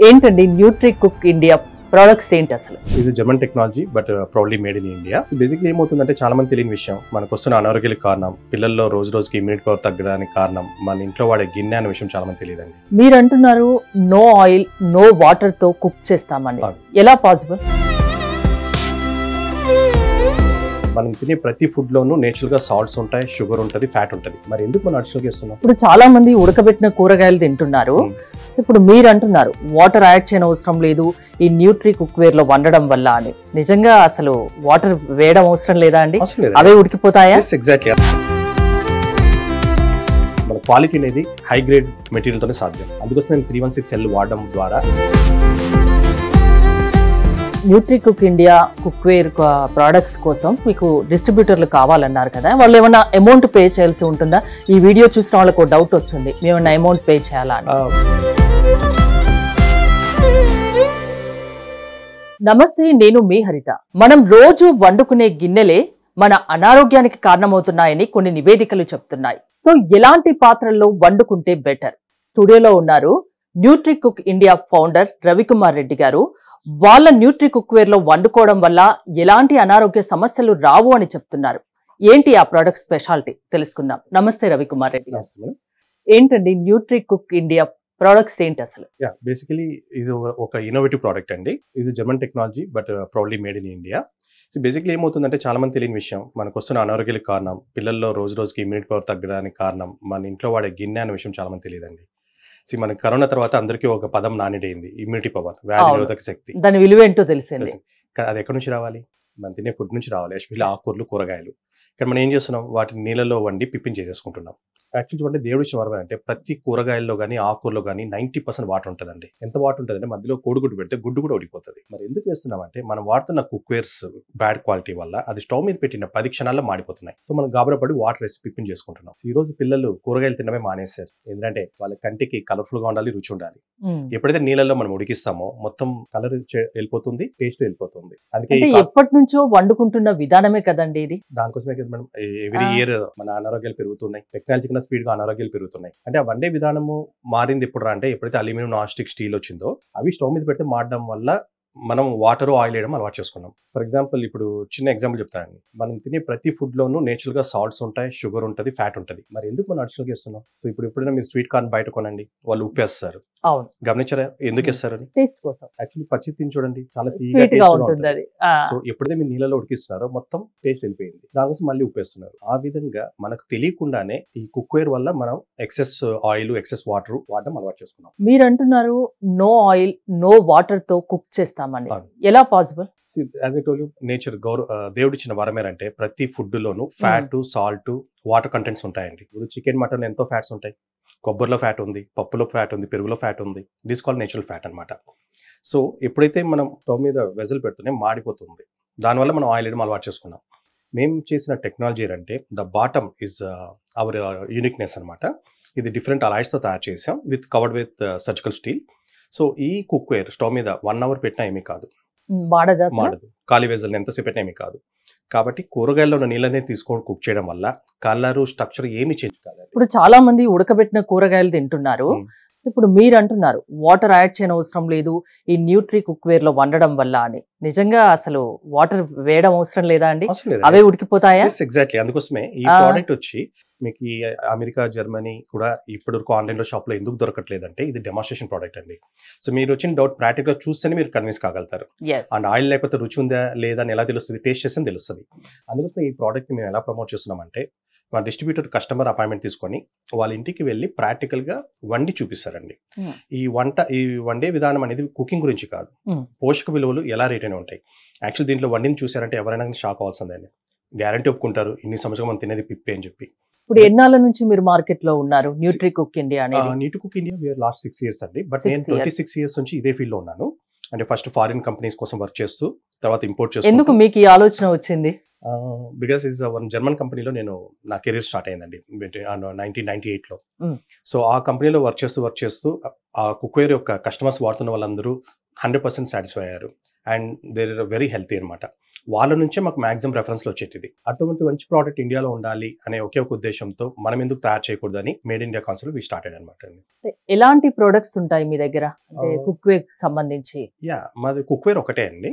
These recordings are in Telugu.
ఏంటండి న్యూట్రీ కుక్ ఇండియా ప్రొడక్ట్స్ ఏంటి అసలు? ఇది German technology but proudly made in India. Basically ఏమవుతుందంటే చాలా మంది తెలియని విషయం, మనకు వస్తున్న అనారోగ్యాలకు కారణం, పిల్లల్లో రోజు రోజుకి ఇమ్యూనిటీ పవర్ తగ్గడానికి కారణం మన ఇంట్లో వాడే గిన్నె అనే విషయం చాలా మంది తెలియదండి. మీరు అంటున్నారు నో ఆయిల్ నో వాటర్ తో కుక్ చేస్తామని, ఎలా పాసిబుల్? మనం తినే ప్రతి ఫుడ్ లోనూ నేచురల్ గా సాల్ట్స్ ఉంటాయి, షుగర్ ఉంటుంది, ఫ్యాట్ ఉంటుంది. మరి ఎందుకు మనం అడిషనల్ గా ఇస్తున్నాం? ఇప్పుడు చాలా మంది ఉడకబెట్టిన కూరగాయలు తింటున్నారు. ఇప్పుడు మీరు అంటున్నారు వాటర్ యాడ్ చేయని అవసరం లేదు ఈ న్యూట్రీ కుక్ వేర్ లో వండడం వల్ల అని. నిజంగా అసలు వాటర్ వేయడం అవసరం లేదా అండి? అవే ఉడికిపోతాయా? ఎగ్జాక్ట్లీ. మన క్వాలిటీ అనేది హై గ్రేడ్ మెటీరియల్ తోనే సాధ్యం. అందుకోసం మేము 316L వాడడం ద్వారా nutri cook India cookware products కోసం మీకు డిస్ట్రిబ్యూటర్లు కావాలన్నారు కదా, వాళ్ళు ఏమన్నా అమౌంట్ పే చేయాల్సి ఉంటుందా? ఈ వీడియో చూసిన వాళ్ళకు డౌట్ వస్తుంది, మేమన్నా అమౌంట్ పే చేయాలా అని. నమస్తే, నేను మీ హరిత. మనం రోజు వండుకునే గిన్నెలే మన అనారోగ్యానికి కారణమవుతున్నాయని కొన్ని నివేదికలు చెప్తున్నాయి. సో ఎలాంటి పాత్రల్లో వండుకుంటే బెటర్? స్టూడియోలో ఉన్నారు Nutri cook India founder Ravikumar Reddy గారు. వాళ్ళ న్యూట్రీ కుక్ వేర్ లో వండుకోవడం వల్ల ఎలాంటి అనారోగ్య సమస్యలు రావు అని చెప్తున్నారు. ఏంటి ఆ ప్రొడక్ట్ స్పెషాలిటీ తెలుసుకుందాం. నమస్తే రవికుమార్ రెడ్డి గారు. ఏంటండి న్యూట్రీ కుక్ ఇండియా ప్రొడక్ట్స్ ఏంటి అసలు? బేసికలీ ఇది ఒక ఇన్నోవేటివ్ ప్రోడక్ట్ అండి. ఇది German technology but proudly made in India. So basically ఏమవుతుందంటే చాలా మంది తెలియని విషయం, మనకు వస్తున్న అనారోగ్యాలకు కారణం, పిల్లల్లో రోజు రోజుకి ఇమ్యూనిటీ పవర్ తగ్గడానికి కారణం మన ఇంట్లో వాడే గిన్నె అనే విషయం చాలా మంది తెలియదండి. సో మనకి కరోనా తర్వాత అందరికీ ఒక పదం నానిడైంది, ఇమ్యూనిటీ పవర్, వ్యాధి నిరోధక శక్తి. దాని విలువ ఏంటో తెలిసింది. అది ఎక్కడి నుంచి రావాలి? మనం తినే ఫుడ్ నుంచి రావాలి, ఎస్పెషల్లీ ఆకుకూరలు, కూరగాయలు. ఇక్కడ మనం ఏం చేస్తున్నాం, వాటిని నీళ్ళలో వండి పిప్పిని చేసేసుకుంటున్నాం. యాక్చువల్లీ అంటే దేవుడి ఇచ్చిన వరం అంటే ప్రతి కూరగాయల్లో కానీ ఆకుకూరలో కానీ 90% వాటర్ ఉంటుందండి. ఎంత వాటర్ ఉంటుందంటే మధ్యలో కోడిగుడ్డు పెడితే గుడ్డు కూడా ఉడిపోతుంది. మరి ఎందుకు వేస్తున్నామంటే మనం వాడుతున్న కుక్వేర్స్ బ్యాడ్ క్వాలిటీ వల్ల అది స్టవ్ మీద పెట్టిన 10 క్షణాల్లో మాడిపోతున్నాయి. సో మనం గాబరపడి వాటర్ వేసి పిప్పిని చేసుకుంటున్నాం. ఈ రోజు పిల్లలు కూరగాయలు తినమే మానేశారు. ఎందుకంటే వాళ్ళ కంటికి కలర్ఫుల్ గా ఉండాలి, రుచి ఉండాలి. ఎప్పుడైతే నీళ్ళలో మనం ఉడికిస్తామో మొత్తం కలర్ వెళ్ళిపోతుంది, టేస్ట్ వెళ్ళిపోతుంది. అందుకే ఎప్పటి నుంచో వండుకుంటున్న విధానమే కదండి ఇది. దానికోసమే కదా మనం ఎవ్రీ ఇయర్ మన అనారోగ్యాలు పెరుగుతున్నాయి, టెక్నాలజీ స్పీడ్ గా అనారోగ్యాలు పెరుగుతున్నాయి. అంటే ఆ వండే విధానము మారింది ఎప్పుడు అంటే ఎప్పుడైతే అల్యూమినియం, నాన్ స్టిక్, స్టీల్ వచ్చిందో అవి స్టవ్ మీద పెడితే మాడడం వల్ల మనం వాటర్ ఆయిల్ వేయడం అలవాటు చేసుకున్నాం. ఫర్ ఎగ్జాంపుల్ ఇప్పుడు చిన్న ఎగ్జాంపుల్ చెప్తానండి. మనం తినే ప్రతి ఫుడ్ లోనూ నేచురల్ గా సాల్ట్స్ ఉంటాయి, షుగర్ ఉంటుంది, ఫ్యాట్ ఉంటుంది. మరి ఎందుకు మనం అడిషనల్ గా ఇస్తున్నాం? సో ఇప్పుడు ఎప్పుడైనా మీరు స్వీట్ కార్న్ బయట కొనండి, వాళ్ళు ఉప్పు వేస్తారు. గమనించారా ఎందుకు వేస్తారు అని? టేస్ట్ కోసం. యాక్చువల్లీ పచ్చి తిని చూడండి, చాలా తీయగా ఉంటుంది. సో ఎప్పుడైతే మీరు నీళ్ళలో ఉడికిస్తున్నారో మొత్తం టేస్ట్ వెళ్ళిపోయింది, దానికోసం మళ్ళీ ఉప్పు వేస్తున్నారు. ఆ విధంగా మనకు తెలియకుండానే ఈ కుక్వేర్ వల్ల మనం ఎక్సెస్ ఆయిల్, ఎక్సెస్ వాటర్ వాడడం అలవాటు చేసుకున్నాం. మీరు అంటున్నారు నో ఆయిల్ నో వాటర్ తో కుక్ చేస్తామని, ఎలా పాసిబుల్? నేచర్ దేవుడిచ్చిన వరమేరంటే ప్రతి ఫుడ్ లోను ఫ్యాట్, సాల్ట్, వాటర్ కంటెంట్స్ ఉంటాయండి. ఇప్పుడు చికెన్, మటన్ ఎంతో ఫ్యాట్స్ ఉంటాయి. కొబ్బరిలో ఫ్యాట్ ఉంది, పప్పులో ఫ్యాట్ ఉంది, పెరుగులో ఫ్యాట్ ఉంది. దిస్ కాల్డ్ నేచురల్ ఫ్యాట్ అనమాట. సో ఎప్పుడైతే మనం స్టవ్ మీద వెజల్ పెడుతూనే మాడిపోతుంది, దానివల్ల మనం ఆయిల్ వేయడం అలవాటు చేసుకున్నాం. మేము చేసిన టెక్నాలజీ అంటే the bottom is our uniqueness అనమాట. ఇది డిఫరెంట్ అలాయిడ్స్తో తయారు చేసాం with covered with surgical steel. So ఈ కుక్వేర్ స్టవ్ మీద 1 hour పెట్టినా ఏమీ కాదు, మాడదు. ఖాళీ వెజల్ ఎంతసేపు పెట్టినా ఏమీ కాదు. కాబట్టి కూరగాయల్లో ఉన్న నీళ్ళనే తీసుకొని కుక్ చేయడం వల్ల కలరు, స్ట్రక్చర్ ఏమి చేంజ్ కాదు. ఇప్పుడు చాలా మంది ఉడకబెట్టిన కూరగాయలు తింటున్నారు. ఇప్పుడు మీరు అంటున్నారు వాటర్ యాడ్ చేయని అవసరం లేదు ఈ న్యూట్రీ కుక్ వేర్ లో వండడం వల్ల అని. నిజంగా అసలు వాటర్ వేయడం అవసరం లేదా అండి? అవే ఉడికిపోతాయా? ఎగ్జాక్ట్లీ. అందుకోసమే ఈ ప్రోడక్ట్ వచ్చి మీకు ఈ అమెరికా, జర్మనీ కూడా ఇప్పటివరకు ఆన్లైన్ లో షాప్ లో ఎందుకు దొరకట్లేదంటే ఇది డెమాన్స్ట్రేషన్ ప్రోడక్ట్ అండి. సో మీరు వచ్చిన డౌట్ ప్రాక్టికల్ గా చూస్తేనే మీరు కన్విన్స్ కాగలుగుతారు. అండ్ ఆయిల్ లేకపోతే రుచి ఉందా లేదా అని ఎలా తెలుస్తుంది? టేస్ట్ చేస్తే తెలుస్తుంది. అందుకోసం ఈ ప్రోడక్ట్ మేము ఎలా ప్రమోట్ చేస్తున్నామంటే మా డిస్ట్రిబ్యూటర్ కస్టమర్ అపాయింట్మెంట్ తీసుకొని వాళ్ళ ఇంటికి వెళ్ళి ప్రాక్టికల్ గా వండి చూపిస్తారండి. ఈ వండే విధానం అనేది కుకింగ్ గురించి కాదు, పోషక విలువలు ఎలా రేట్ అయినా ఉంటాయి. యాక్చువల్ దీంట్లో వండిని చూసారంటే ఎవరైనా షాక్ అవ్వాల్సిందే. గ్యారంటీ ఒప్పుకుంటారు, ఇన్ని సంవత్సరాలు మనం తినేది పిప్పే అని చెప్పి. ఇప్పుడు ఎన్నాళ్ళ నుంచి మీరు మార్కెట్ లో ఉన్నారు న్యూట్రీ కుక్ ఇండియా అనేది? Nutri cook India last 6 years అండి. బట్ నేను 26 years నుంచి ఇదే ఫీల్డ్ లో ఉన్నాను. అంటే ఫస్ట్ ఫారిన్ కంపెనీస్ కోసం వర్క్ చేస్తూ తర్వాత ఇంపోర్ట్ చేస్తూ. ఎందుకు మీకు ఈ ఆలోచన వచ్చింది? బికాస్ ఇస్ జర్మన్ కంపెనీలో నేను నా కెరీర్ స్టార్ట్ అయిందండి 1998లో. సో ఆ కంపెనీలో వర్క్ చేస్తూ ఆ కుక్వేర్ యొక్క కస్టమర్స్ వాడుతున్న వాళ్ళందరూ 100% సాటిస్ఫై అయ్యారు. And they are very healthy అనమాట. వాళ్ళ నుంచే మాకు మాక్సిమం రెఫరెన్స్లో వచ్చేది. అటువంటి మంచి ప్రోడక్ట్ ఇండియాలో ఉండాలి అనే ఒకే ఒక ఉద్దేశంతో మనం ఎందుకు తయారు చేయకూడదని made India concept we started అనమాట అండి. ఎలాంటి ప్రొడక్ట్స్ ఉంటాయి మీ దగ్గర, అంటే కుక్వేర్ సంబంధించి? మాది కుక్వేర్ ఒకటే అండి,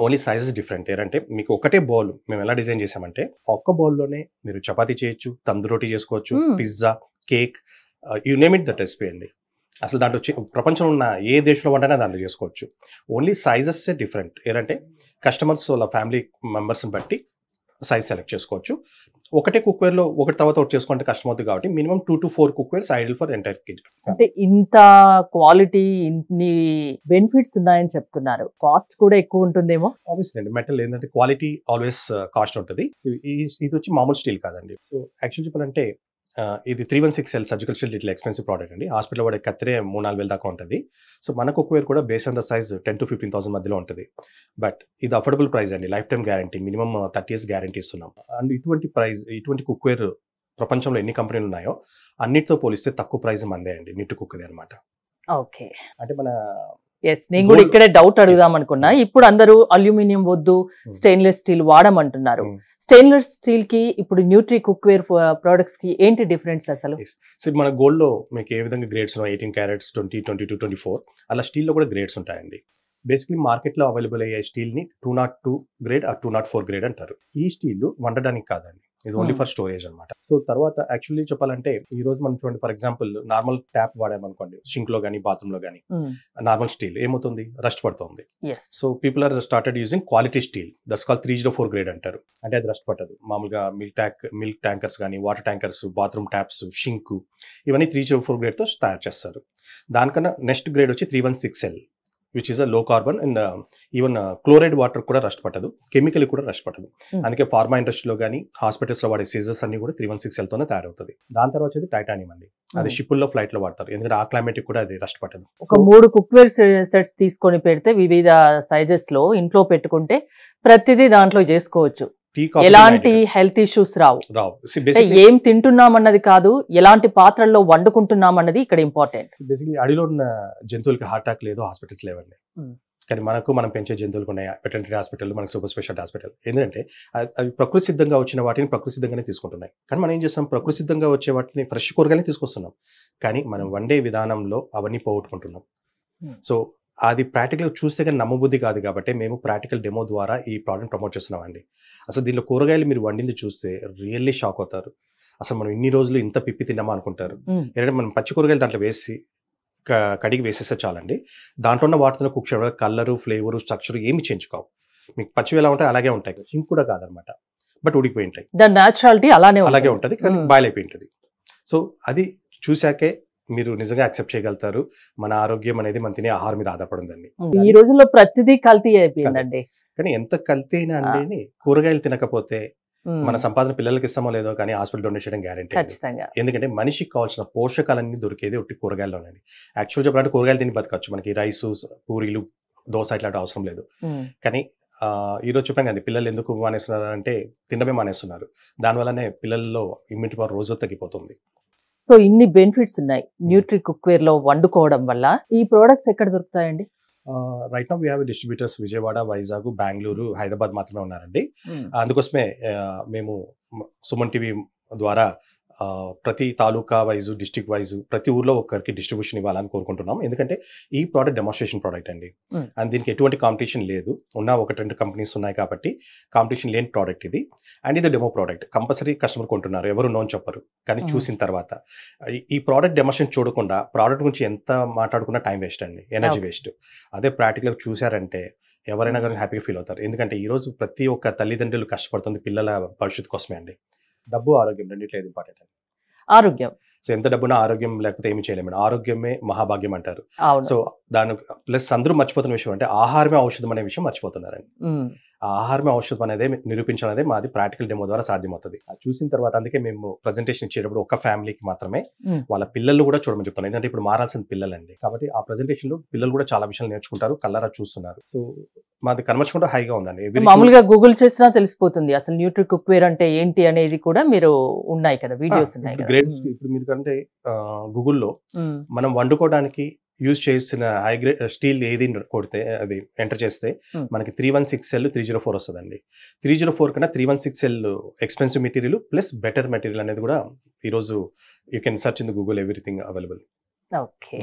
ఓన్లీ సైజెస్ డిఫరెంట్. ఏంటంటే మీకు ఒకటే బౌల్ మేము ఎలా డిజైన్ చేసామంటే, ఒక్క బౌల్లోనే మీరు చపాతీ చేయొచ్చు, తందూరోటి చేసుకోవచ్చు, pizza, cake, you name it that recipe అండి. అసలు దాంట్లో ప్రపంచంలో ఉన్న ఏ దేశంలో వంటైనా దాంట్లో చేసుకోవచ్చు. Only sizes different. ఏంటంటే కస్టమర్స్ వాళ్ళ ఫ్యామిలీ మెంబర్స్ని బట్టి సైజ్ సెలెక్ట్ చేసుకోవచ్చు. ఒకటే కుక్వేర్లో ఒకటి తర్వాత ఒకటి చేసుకుంటే కష్టం అవుతుంది కాబట్టి minimum 2 to 4 cookwares ideal for entire kitchen. అంటే ఇంత క్వాలిటీ, ఇన్ని బెనిఫిట్స్ ఉన్నాయని చెప్తున్నారు, కాస్ట్ కూడా ఎక్కువ ఉంటుందేమో? ఆబ్వియస్లీ అండి, మెటల్ ఏంటంటే క్వాలిటీ ఆల్వేస్ కాస్ట్ ఉంటుంది. ఇది వచ్చి మామూలు స్టీల్ కాదండి. సో యాక్చువల్ చెప్పాలంటే ఇది 316L సర్జికల్ స్టీల్ ఇట్లా ఎక్స్పెన్సివ్ ప్రోడక్ట్ అండి. హాస్పిటల్ వాడే కత్తిరే 3-4 వేల దాకా ఉంటుంది. సో మన కుక్వేర్ కూడా base on the size 10 to 15,000 మధ్యలో ఉంటుంది. బట్ ఇది అఫోర్డబుల్ ప్రైస్ అండి, life time guarantee, minimum 30 years guarantee ఇస్తున్నాం. అండ్ ఇటువంటి కుక్వేర్ ప్రపంచంలో ఎన్ని కంపెనీలు ఉన్నాయో అన్నిటితో పోలిస్తే తక్కువ ప్రైస్ మందే అండి, నిట్టు కుక్కదే అనమాట. ఓకే, అంటే మన నేను కూడా ఇక్కడే డౌట్ అడుగుదాం అనుకున్నా. ఇప్పుడు అందరూ అల్యూమినియం వద్దు, స్టెయిన్లెస్ స్టీల్ వాడమంటున్నారు. స్టెయిన్లెస్ స్టీల్ కి ఇప్పుడు న్యూట్రీ కుక్వేర్ ప్రొడక్ట్స్ కి ఏంటి డిఫరెన్స్ అసలు? మన గోల్డ్ లో మీకు ఏ విధంగా గ్రేడ్స్ 18 carats, 20, 22, 24 అలా స్టీల్ లో కూడా గ్రేడ్స్ ఉంటాయండి. బేసిక్లీ మార్కెట్ లో అవైలబుల్ అయ్యే స్టీల్ ని 202 గ్రేడ్, 204 గ్రేడ్ అంటారు. ఈ స్టీల్ వండడానికి కాదండి, ఇది ఓన్లీ ఫర్ స్టోరేజ్ అనమాట. సో తర్వాత యాక్చువల్లీ చెప్పాలంటే ఈ రోజు మనం చూడండి, ఫర్ ఎగ్జాంపుల్ నార్మల్ ట్యాప్ వాడామనుకోండి, షింక్ లో కానీ బాత్రూమ్ లో కానీ, నార్మల్ స్టీల్ ఏమవుతుంది, రస్ట్ పడుతుంది. So people are started using quality steel, that's called 304 grade అంటారు. అంటే అది రస్ట్ పట్టదు. మామూలుగా మిల్క్ ట్యాంకర్స్ కానీ, water tankers, bathroom taps, sink, ఇవన్నీ 304 గ్రేడ్ తో తయారు చేస్తారు. దానికన్నా నెక్స్ట్ గ్రేడ్ వచ్చి 316L, విచ్ ఇస్ అ లో carbon and even chloride water కూడా రస్ట్ పట్టదు, కెమికల్ కూడా రస్ట్ పట్టదు. అందుకే ఫార్మా ఇండస్ట్రీలో కానీ హాస్పిటల్స్ లో వాడే సీజర్స్ అన్ని కూడా 316L తోనే తయారవుతుంది. దాని తర్వాత వచ్చేది టైటానియం అండి, అది షిప్పుల్లో ఫ్లైట్ లో వాడతారు, ఎందుకంటే ఆ క్లైమేట్ కూడా అది రస్ట్ పట్టదు. ఒక 3 కుక్వేర్ సెట్స్ తీసుకొని పెడితే వివిధ సైజెస్ లో ఇంట్లో పెట్టుకుంటే ప్రతిదీ దాంట్లో చేసుకోవచ్చు, ఎలాంటి హెల్త్ ఇష్యూస్ రావు. ఏం తింటున్నామన్నది కాదు, ఎలాంటి పాత్రల్లో వండుకుంటున్నామన్నది ఇక్కడ ఇంపార్టెంట్. బేసిక్లీ అడిలో ఉన్న జంతువులకి హార్ట్ అటాక్ లేదు, హాస్పిటల్స్ లేవండి. కానీ మనం పెంచే జంతువులకు ఉన్నాయి వెటర్నరీ హాస్పిటల్, మనకి సూపర్ స్పెషాలిటీ హాస్పిటల్. ఎందుకంటే అవి ప్రకృతి సిద్ధంగా వచ్చిన వాటిని ప్రకృతి సిద్ధంగానే తీసుకుంటున్నాయి. కానీ మనం ఏం చేస్తాం, ప్రకృతి సిద్ధంగా వచ్చే వాటిని ఫ్రెష్ కూరగాయలు తీసుకొస్తున్నాం, కానీ మనం వండే విధానంలో అవన్నీ పోగొట్టుకుంటున్నాం. సో అది ప్రాక్టికల్ చూస్తే కానీ నమ్మబుద్ధి కాదు, కాబట్టి మేము ప్రాక్టికల్ డెమో ద్వారా ఈ ప్రోడక్ట్ ప్రమోట్ చేస్తున్నామండి. అసలు దీనిలో కూరగాయలు మీరు వండింది చూస్తే రియల్లీ షాక్ అవుతారు. అసలు మనం ఇన్ని రోజులు ఇంత పిప్పి తిన్నామా అనుకుంటారు. ఎందుకంటే మనం పచ్చి కూరగాయలు దాంట్లో వేసి కడిగి వేసేస్తే చాలండి, దాంట్లో ఉన్న వాటితో కుక్ చేయడం కలరు, ఫ్లేవరు, స్ట్రక్చర్ ఏమి చేంజ్ కావు. మీకు పచ్చివి ఎలా ఉంటాయి అలాగే ఉంటాయి, సింక్ కూడా కాదనమాట, బట్ ఉడికిపోయి ఉంటాయి. దాని నేచురాలిటీ అలాగే ఉంటుంది, కానీ బాయిల్ అయిపోయి ఉంటుంది. సో అది చూశాకే మీరు నిజంగా యాక్సెప్ట్ చేయగలుగుతారు, మన ఆరోగ్యం అనేది మన తినే ఆహారం మీద ఆధారపడిందండి. ఈ రోజుల్లో ప్రతిదీ కల్తీ అయిపోయిందండి. కానీ ఎంత కల్తీ అయినా అండి, కూరగాయలు తినకపోతే మన సంపాదన పిల్లలకి ఇస్తామో లేదో కానీ హాస్పిటల్ డొనేట్ చేయడం గ్యారెంటీ. ఎందుకంటే మనిషికి కావాల్సిన పోషకాలన్నీ దొరికేది ఒట్టి కూరగాయల్లోనండి. యాక్చువల్ చెప్పాలంటే కూరగాయలు తిని బతకచ్చు, మనకి రైసు, పూరీలు, దోశ ఇట్లాంటి అవసరం లేదు. కానీ ఈరోజు చెప్పాం కానీ పిల్లలు ఎందుకు మానేస్తున్నారు అంటే తినడమే మానేస్తున్నారు. దానివల్లనే పిల్లల్లో ఇమ్యూనిటీ పవర్ రోజు తగ్గిపోతుంది. సో ఇన్ని బెనిఫిట్స్ ఉన్నాయి న్యూట్రీ కుక్వేర్ లో వండుకోవడం వల్ల. ఈ ప్రోడక్ట్స్ ఎక్కడ దొరుకుతాయండి? Right now we have distributors Vijayawada, Vizag, Bengaluru, Hyderabad మాత్రమే ఉన్నారండి. అందుకోసమే మేము సుమన్ టీవీ ద్వారా ప్రతి తాలూకా వైజు, డిస్ట్రిక్ట్ వైజు, ప్రతి ఊర్లో ఒకరికి డిస్ట్రిబ్యూషన్ ఇవ్వాలని కోరుకుంటున్నాం. ఎందుకంటే ఈ ప్రోడక్ట్ డెమోన్స్ట్రేషన్ ప్రోడక్ట్ అండి, అండ్ దీనికి ఎటువంటి కాంపిటీషన్ లేదు. ఉన్న 1-2 కంపెనీస్ ఉన్నాయి కాబట్టి కాంపిటీషన్ లేని ప్రోడక్ట్ ఇది. అండ్ ఇది డెమో ప్రోడక్ట్, కంపల్సరీ కస్టమర్ కొంటున్నారు, ఎవరు నో అని చెప్పరు. కానీ చూసిన తర్వాత ఈ ప్రోడక్ట్ డెమోన్స్ట్రేషన్ చూడకుండా ప్రోడక్ట్ గురించి ఎంత మాట్లాడుకున్నా టైం వేస్ట్ అండి, ఎనర్జీ వేస్ట్. అదే ప్రాక్టికల్గా చూసారంటే ఎవరైనా కానీ హ్యాపీగా ఫీల్ అవుతారు. ఎందుకంటే ఈరోజు ప్రతి ఒక్క తల్లిదండ్రులు కష్టపడుతుంది పిల్లల భవిష్యత్తు కోసమే అండి. డబ్బు, ఆరోగ్యం రెండిట్లేదు ఇంపార్టెంట్ అండి. ఆరోగ్యం, సో ఎంత డబ్బున ఆరోగ్యం లేకపోతే ఏమి చేయలేము. ఆరోగ్యమే మహాభాగ్యం అంటారు. సో దాని ప్లస్ అందరూ మర్చిపోతున్న విషయం అంటే ఆహారమే ఔషధం అనే విషయం మర్చిపోతున్నారండి. ఆ ఆహారమే ఔషధం అనేది నిరూపించడం అనేది మాది ప్రాక్టికల్ డెమో ద్వారా సాధ్యమవుతుంది. అది చూసిన తర్వాత అందుకే మేము ప్రజెంటేషన్ ఇచ్చేటప్పుడు ఒక ఫ్యామిలీకి మాత్రమే వాళ్ళ పిల్లలు కూడా చూడమని చెప్తాను. ఎందుకంటే ఇప్పుడు మారాల్సిన పిల్లలండి, కాబట్టి ఆ ప్రజెంటేషన్ లో పిల్లలు కూడా చాలా విషయాలు నేర్చుకుంటారు, కలరా చూస్తున్నారు. సో మాది కన్వర్షన్ కూడా హైగా ఉందండి. మామూలుగా గూగుల్ చేసినా తెలిసిపోతుంది అసలు న్యూట్రీ కుక్వేర్ అంటే ఏంటి అనేది కూడా. మీరు ఉన్నాయి కదా వీడియోస్ ఉన్నాయి. గ్రేట్. ఇప్పుడు మీరు కంటే గూగుల్లో మనం వండుకోవడానికి యూజ్ చేసిన హై గ్రేడ్ స్టీల్ ఏది కొడితే అది ఎంటర్ చేస్తే మనకి 316L 304 వస్తుందండి. 304 కన్నా 316L expensive material plus better material అనేది కూడా ఈరోజు you can search in the Google everything available. Okay,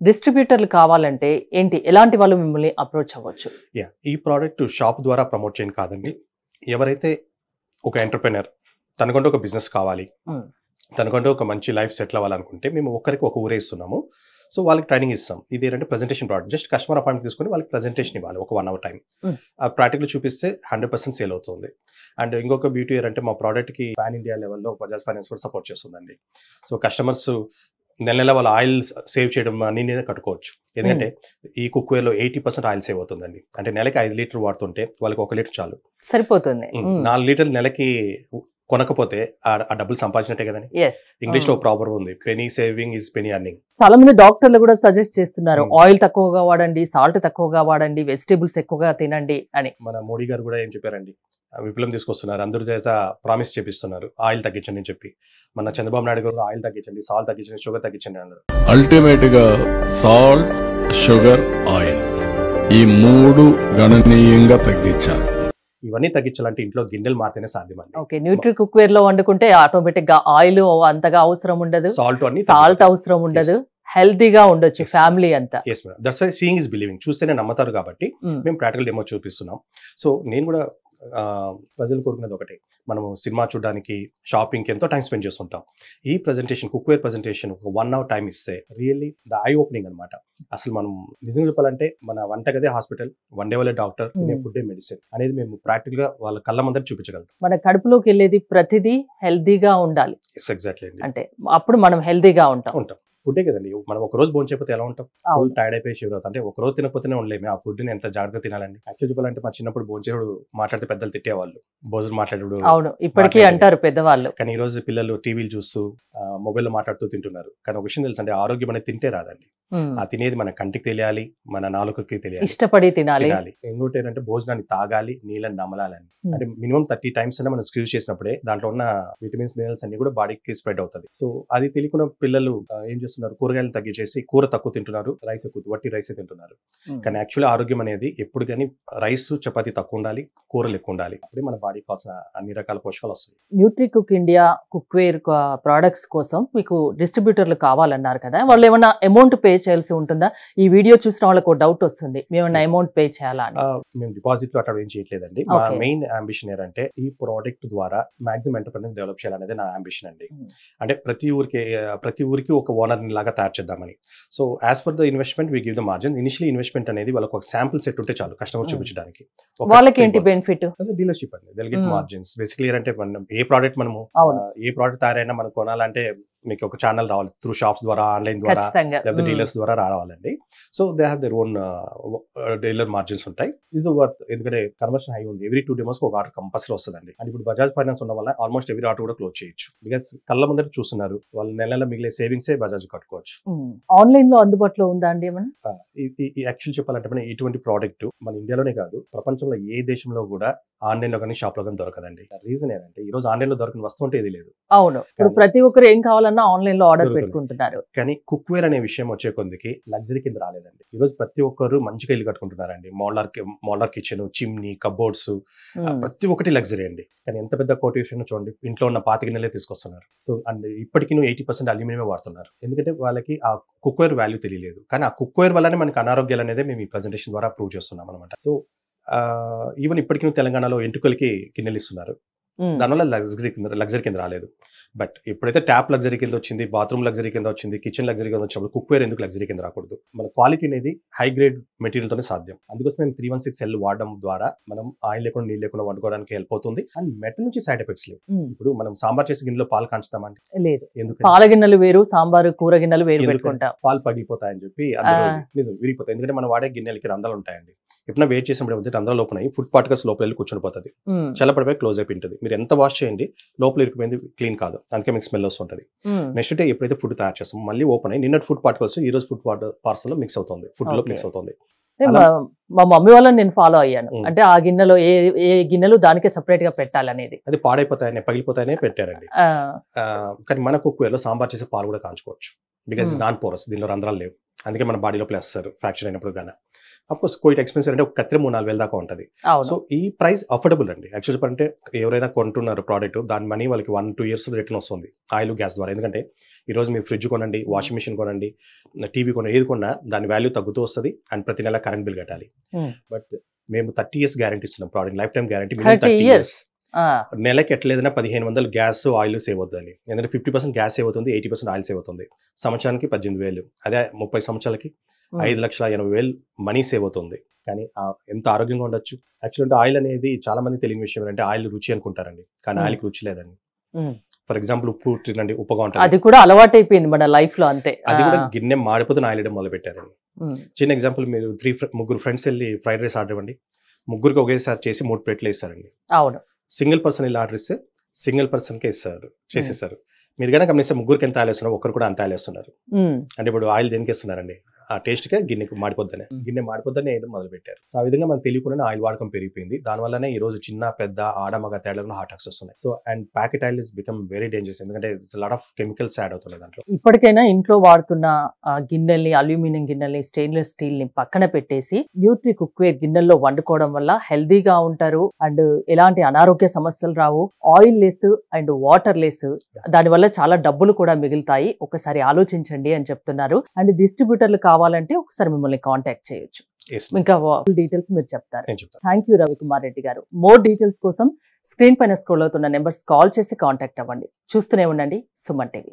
డిస్ట్రిబ్యూటర్లు కావాలంటే ఏంటి, ఎలాంటి వాళ్ళు మిమ్మల్ని అప్రోచ్ అవ్వచ్చు? ఈ ప్రోడక్ట్ షాప్ ద్వారా ప్రమోట్ చేయడం కాదండి. ఎవరైతే ఒక ఎంటర్ప్రెనర్ తనకంటూ ఒక బిజినెస్ కావాలి, తనకంటూ ఒక మంచి లైఫ్ సెటిల్ అవ్వాలనుకుంటే మేము ఒకరికి ఒక ఊరే ఇస్తున్నాము. సో వాళ్ళకి ట్రైనింగ్ ఇస్తాం. ఇది ఏంటంటే presentation product, just customer appointment తీసుకొని వాళ్ళకి ప్రెజెంటేషన్ ఇవ్వాలి ఒక 1 hour టైం. ఆ ప్రాక్టికల్ చూపిస్తే 100% సేల్ అవుతుంది. అండ్ ఇంకొక బ్యూటీ ఏంటంటే మా ప్రోడక్ట్కి పాన్ ఇండియా లెవెల్లో బజాజ్ ఫైనాన్స్ కూడా సపోర్ట్ చేస్తుందండి. సో కస్టమర్స్ నెల వాళ్ళ ఆయిల్ సేవ్ చేయడం అన్ని కట్టుకోవచ్చు. ఎందుకంటే ఈ కుక్వేర్లో 80% ఆయిల్ సేవ్ అవుతుందండి. అంటే నెలకి 5 లీటర్ వాడుతుంటే వాళ్ళకి 1 లీటర్ చాలు, సరిపోతుంది. 4 లీటర్లు నెలకి కొనకపోతే ఆ డబ్బులు సంపాదించినట్టే కదండి. ఇంగ్లీష్ లో ప్రాబ్లం ఉంది, penny saving is penny earning. చాలా మంది డాక్టర్లు కూడా సజెస్ట్ చేస్తున్నారు ఆయిల్ తక్కువగా వాడండి, సాల్ట్ తక్కువగా వాడండి, వెజిటేబుల్స్ ఎక్కువగా తినండి అని. మన మోడీ గారు కూడా ఏం చెప్పారండి, విప్లవం తీసుకొస్తున్నారు, అందరి చేత ప్రామిస్ చేపిస్తున్నారు ఆయిల్ తగ్గించండి అని చెప్పి. మన చంద్రబాబు నాయుడు గారు ఆయిల్ తగ్గించండి, సాల్ట్ తగ్గించండి, షుగర్ తగ్గించండి అన్నారు. అల్టిమేట్ గా సాల్ట్, షుగర్, ఆయిల్ ఈ 3 గణనీయంగా తగ్గించారు. ఇవన్నీ తగ్గించాలంటే ఇంట్లో గిన్నెలు మారితేనే సాధ్యమండి. ఓకే, న్యూట్రీ కుక్వేర్ లో వండుకుంటే ఆటోమేటిక్ గా ఆయిల్ అంతగా అవసరం ఉండదు, సాల్ట్ అవసరం ఉండదు, హెల్తీగా ఉండొచ్చు ఫ్యామిలీ అంతా. Yes madam, that's why seeing is believing. చూస్తేనే నమ్మతారు కాబట్టి మేము ప్రాక్టికల్ డెమో చూపిస్తున్నాం. సో నేను కూడా ప్రజలు కోరుకునేది ఒకటే, మనము సినిమా చూడడానికి, షాపింగ్కి ఎంతో టైం స్పెండ్ చేస్తుంటాం. ఈ ప్రెజెంటేషన్, కుక్వేర్ ప్రెజెంటేషన్ ఒక 1 hour టైం ఇస్తే రియల్లీ ద ఐ ఓపెనింగ్ అనమాట. అసలు మనం నిజంగా చెప్పాలంటే మన వంటగదే హాస్పిటల్, వన్ డే వాళ్ళే డాక్టర్, ఫుడ్ మెడిసిన్ అనేది మేము ప్రాక్టికల్ గా వాళ్ళ కళ్ళ ముందర చూపించగలుగుతాం. మన కడుపులోకి వెళ్ళేది ప్రతిదీ హెల్దీగా ఉండాలి. ఎగ్జాక్ట్లీ, అంటే అప్పుడు మనం హెల్దీగా ఉంటాం. ఫుడ్డే కదండి. మనం ఒక రోజు భోజనం చేయకపోతే ఎలా ఉంటాం? ఫుల్ టైర్డ్ అయిపోయి షివర్ అవుతాం. అంటే ఒక రోజు తినకపోతేనే ఉండలేము. ఆ ఫుడ్ ని ఎంత జాగ్రత్తగా తినాలండి. యాక్చువల్ చెప్పాలంటే మా చిన్నప్పుడు భోజనం మాట్లాడితే పెద్దలు తిట్టేవాళ్ళు, భోజనం మాట్లాడు. అవును, ఇప్పటికీ అంటారు పెద్దవాళ్ళు. కానీ ఈ రోజు పిల్లలు టీవీలు చూస్తూ మొబైల్లో మాట్లాడుతూ తింటున్నారు. కానీ ఒక విషయం తెలుసు, అంటే ఆరోగ్యం అనేది తింటే రాదండి. ఆ తినేది మన కంటికి తెలియాలి, మన నాలుకకి తెలియాలి, ఇష్టపడి తినాలి. ఇంకోటి ఏంటంటే భోజనాన్ని తాగాలి, నీళ్ళని నమలాలని. అంటే మినిమం 30 times అయినా మనం స్క్యూజ్ చేసినప్పుడే దాంట్లో ఉన్న విటమిన్స్, మినరల్స్ అన్ని కూడా బాడీకి స్ప్రెడ్ అవుతుంది. సో అది తెలియకుండా పిల్లలు ఏం చేస్తున్నారు, కూరగాయలు తగ్గించేసి కూర తక్కువ తింటున్నారు, రైస్ ఎక్కువ, వట్టి రైస్ తింటున్నారు. కానీ యాక్చువల్లీ ఆరోగ్యం అనేది ఎప్పుడు కానీ రైస్, చపాతీ తక్కువ ఉండాలి, కూరలు ఎక్కువ ఉండాలి. అప్పుడే మన బాడీకి కావాల్సిన అన్ని రకాల పోషకాలు వస్తాయి. Nutri cook India cookware products కోసం మీకు డిస్ట్రిబ్యూటర్లు కావాలన్నారు కదా, వాళ్ళు ఏమన్నా అమౌంట్ పే చేయాల్సి ఉంటుందా? ఈ వీడియో చూసిన వాళ్ళకు డౌట్ వస్తుంది, మేమన్నా అమౌంట్ పే చేయాలా అని. మేము డిపాజిట్ లో అట్లా ఏం చేయట్లేదండి. మా మెయిన్ అంబిషన్ ఏంటంటే ఈ ప్రోడక్ట్ ద్వారా మాక్సిమం ఎంటర్ప్రెన్యూర్స్ డెవలప్ చేయాలనేది నా అంబిషన్ అండి. అంటే ప్రతి ఊరికి ఒక ఓనర్ లాగా తయారు చేద్దామని. So as per the investment we give the margin. Initially investment అనేది వాళ్ళకి ఒక శాంపుల్ సెట్ ఉంటే చాలు కస్టమర్ చూపించడానికి. వాళ్ళకి ఏంటి బెనిఫిట్? డీలర్షిప్ అండి, థెల్ గెట్ మార్జిన్స్. బేసికలీ అంటే మనం ఏ ప్రోడక్ట్ తయారైనా మనం కొనాలంటే మీకు ఒక ఛానల్ రావాలి, త్రూ షాప్స్ ద్వారా, ఆన్లైన్ ద్వారా, లేకపోతే డీలర్స్ ద్వారా రావాలండి. So they have their own dealer margins ఉంటాయి. ఇది వర్త్, ఎందుకంటే కన్వర్షన్ హై ఉంది. ఎవ్రీ 2 days ఒక ఆర్డర్ కంపల్సరీ వస్తుందండి. అండ్ ఇప్పుడు బజాజ్ ఫైనాన్స్ ఉన్న వల్ల ఆల్మోస్ట్ ఎవ్రీ ఆర్డర్ కూడా క్లోజ్ చేయొచ్చు. బికాస్ కళ్ళ ముందర చూస్తున్నారు, వాళ్ళు నెల మిగిలే సేవింగ్సే బజాజ్ కట్టుకోవచ్చు. ఆన్లైన్ లో అందుబాటులో ఉందా అండి ఏమన్నా? యాక్చువల్ చెప్పాలంటే మన ఇటువంటి ప్రోడక్ట్ మన ఇండియాలోనే కాదు, ప్రపంచంలో ఏ దేశంలో కూడా ఆన్లైన్ లో కానీ షాప్ లో కానీ దొరకదండి. రీజన్ ఏంటంటే ఈ రోజు ఆన్లైన్ లో దొరికిన వస్తువు అంటే ఏది లేదు. అవును, ఇప్పుడు ప్రతి ఒక్కరు ఏం కావాలన్నా ఆన్లైన్ లో ఆర్డర్ పెట్టుకుంటున్నారు. కానీ కుక్వేర్ అనే విషయం వచ్చే కొద్దికి లగ్జరీ కింద రాలేదండి. ఈ రోజు ప్రతి ఒక్కరు మంచిగా ఇల్లు కట్టుకుంటున్నారండి. మోడలర్ కిచెన్, చిమ్నీ, కబోర్డ్స్, ప్రతి ఒక్కటి లగ్జరీ అండి. కానీ ఎంత పెద్ద కోటేషన్ చూడండి, ఇంట్లో ఉన్న 5 గిన్నెలే తీసుకొస్తున్నారు. సో అండ్ ఇప్పటికీ 80% అల్యూమినియం వాడుతున్నారు. ఎందుకంటే వాళ్ళకి ఆ కుక్వేర్ వాల్యూ తెలియలేదు. కానీ ఆ కుక్వేర్ వల్లనే మనకి అనారోగ్యాలు అనేది మేము ఈ ప్రెజెంటేషన్ ద్వారా ప్రూవ్ చేస్తున్నాం అనమాట. సో ఈవెన్ ఇప్పటికీ తెలంగాణలో ఎంటుకలకి గిన్నెలు ఇస్తున్నారు. దానివల్ల లగ్జరీ కింద రాలేదు. బట్ ఎప్పుడైతే ట్యాప్ లగ్జరీ కింద వచ్చింది, బాత్రూమ్ లగ్జరీ కింద వచ్చింది, కిచెన్ లగ్జరీ కింద వచ్చినప్పుడు కుక్వేర్ ఎందుకు లగ్జరీ కింద రాకూడదు? మన క్వాలిటీ అనేది హై గ్రేడ్ మెటీరియల్ తోనే సాధ్యం. అందుకోసం మేము 316L వాడడం ద్వారా మనం ఆయిల్ లేకుండా, నీళ్ళు లేకుండా వండుకోవడానికి హెల్ప్ అవుతుంది. అండ్ మెటల్ నుంచి సైడ్ ఎఫెక్ట్స్ లేవు. ఇప్పుడు మనం సాంబార్ చేసే గిన్నెలో పాలు కాంచుతామంటే లేదు, ఎందుకు? పాల గిన్నెలు వేరు, సాంబార్ కూర గిన్నెలు వేరు పెట్టుకుంటాం. పాలు పగిలిపోతాయని చెప్పి నిజం విరిగిపోతాయి. ఎందుకంటే మనం వాడే గిన్నెలకి రంధ్రాలు ఉంటాయండి. ఎప్పుడైనా వెయిట్ చేసినప్పుడు రంధ్రాలు లోపల ఫుడ్ పార్టికల్స్ లోపల వెళ్ళి కూర్చొని పోతుంది, చల్లపడిపోయి క్లోజ్ అయిపోయింది. మీరు ఎంత వాష్ చేయండి, లోపల ఇరికిపోయింది, క్లీన్ కాదు, అందుకే మీకు స్మెల్ వస్తుంటది. నెక్స్ట్ డే ఎప్పుడైతే ఫుడ్ తయారు చేస్తాం, మళ్ళీ ఓపెన్ అయ్యి నిన్నటి ఫుడ్ పార్టికల్స్ ఈ రోజు ఫుడ్ పార్సల్ లో మిక్స్ అవుతుంది, ఫుడ్ లో మిక్స్ అవుతుంది. మా మమ్మీ వాళ్ళని నేను ఫాలో అయ్యాను. అంటే ఆ గిన్నెలో ఏ గిన్నెలు దానికే సెపరేట్ గా పెట్టాలనేది. అది పాడైపోతాయని, పగిలిపోతాయనే పెట్టారండి. కానీ మన కుక్వేర్ లో సాంబార్ చేసే పాలు కూడా కాంచుకోవచ్చు. బికాస్ నాన్ పోరస్, దీనిలో రంధ్రాలు లేవు. అందుకే మన బాడీలో వేస్తారు ఫ్రాక్చర్ అయినప్పుడు కానీ. అఫ్కోర్స్ క్వైట్ ఎక్స్పెన్సివ్ అంటే ఒక కత్తిరి 3-4 వేల దాకా ఉంటుంది. సో ఈ ప్రైస్ అఫోర్డబుల్ అండి. యాక్చువల్ చెప్పాలంటే ఎవరైనా కొంటున్నారు ప్రోడక్ట్, దాని మనీ వాళ్ళకి 1-2 years రిటర్న్ వస్తుంది ఆయిల్ గ్యాస్ ద్వారా. ఎందుకంటే ఈరోజు మీరు ఫ్రిడ్జ్ కొనండి, వాషింగ్ మిషన్ కొనండి, టీవీ కొనండి, ఏది కొన్నా దాని వాల్యూ తగ్గుతూ వస్తుంది అండ్ ప్రతి నెల కరెంట్ బిల్ కట్టాలి. బట్ మేము 30 years గ్యారంటీ ఇస్తున్నాం product, life time guarantee. 30 years నెలకి ఎట్లేదైనా 1500 గ్యాస్ ఆయిల్ సేవ్ అవుతుంది. ఎందుకంటే 50% గ్యాస్ సేవ్ అవుతుంది, 80% ఆయిల్ సేవ్ అవుతుంది. సంవత్సరానికి 18,000, అదే 30 సంవత్సరాలకి 5,80,000 మనీ సేవ్ అవుతుంది. కానీ ఎంత ఆరోగ్యంగా ఉండొచ్చు. యాక్చువల్ ఆయిల్ అనేది చాలా మంది తెలియని విషయం ఏంటంటే ఆయిల్ రుచి అనుకుంటారండి, కానీ ఆయిల్కి రుచి లేదండి. ఫర్ ఎగ్జాంపుల్ ఉప్పు తినండి, ఉప్పుగా ఉంటుంది, అది కూడా అలవాటు అయిపోయింది మన లైఫ్ లో. అంతే, అది కూడా గిన్నె మాడిపోతే ఆయిల్ వేయడం మొదలు పెట్టారండి. చిన్న ఎగ్జాంపుల్, మీరు 3-4 ఫ్రెండ్స్ వెళ్ళి ఫ్రైడ్ రైస్ ఆర్డర్ ఇవ్వండి, ముగ్గురికి ఒకేసారి చేసి 3 ప్లేట్లు వేస్తారండి. అవును, సింగిల్ పర్సన్ ఇలా ఆర్డర్ ఇస్తే సింగిల్ పర్సన్కే ఇస్తారు, చేసేస్తారు. మీరు కనుక గమనిస్తే ముగ్గురికి ఎంత ఆయిల్ వేస్తున్నారు, ఒక్కరు కూడా అంత ఆయిల్ వేస్తున్నారు. అంటే ఇప్పుడు ఆయిల్ దేనికి వేస్తున్నారండి, ఆ టేస్ట్కే గిన్నెకి మాడిపోద్దనే, గిన్నె మాడిపోద్దని వేయడం మొదలు పెట్టారు. ఆ విధంగా మనకు తెలియకుండా ఆయిల్ వాడకం పెరిగిపోయింది. దానివల్లనే ఈ రోజు చిన్న పెద్ద ఆడమగ తేడాలో హార్ట్ అటాక్స్ వస్తున్నాయి. So and packet oil is become very dangerous, ఎందుకంటే it's lot of chemicals add అవుతున్నాయి దాంట్లో. ఇప్పటికైనా ఇంట్లో వాడుతున్న గిన్నెల్ని, అల్యూమినియం గిన్నెల్ని, స్టెయిన్లెస్ స్టీల్ ని పక్కన పెట్టేసి న్యూట్రీ కుక్వేర్ గిన్నెల్లో వండుకోవడం వల్ల హెల్దీగా ఉంటారు అండ్ ఎలాంటి అనారోగ్య సమస్యలు రావు. Oil less and water less, దానివల్ల చాలా డబ్బులు కూడా మిగులుతాయి. ఒకసారి ఆలోచించండి అని చెప్తున్నారు. అండ్ డిస్ట్రిబ్యూటర్లు కావాలంటే ఒకసారి మిమ్మల్ని కాంటాక్ట్ చేయొచ్చు. ఇంకా డీటెయిల్స్ మీరు చెప్తారు. థ్యాంక్ యూ రవికుమార్ రెడ్డి గారు. మోర్ డీటెయిల్స్ కోసం స్క్రీన్ పైన స్క్రోల్ అవుతున్న నెంబర్స్ కాల్ చేసి కాంటాక్ట్ అవ్వండి. చూస్తూనే ఉండండి సుమన్ టీవీ.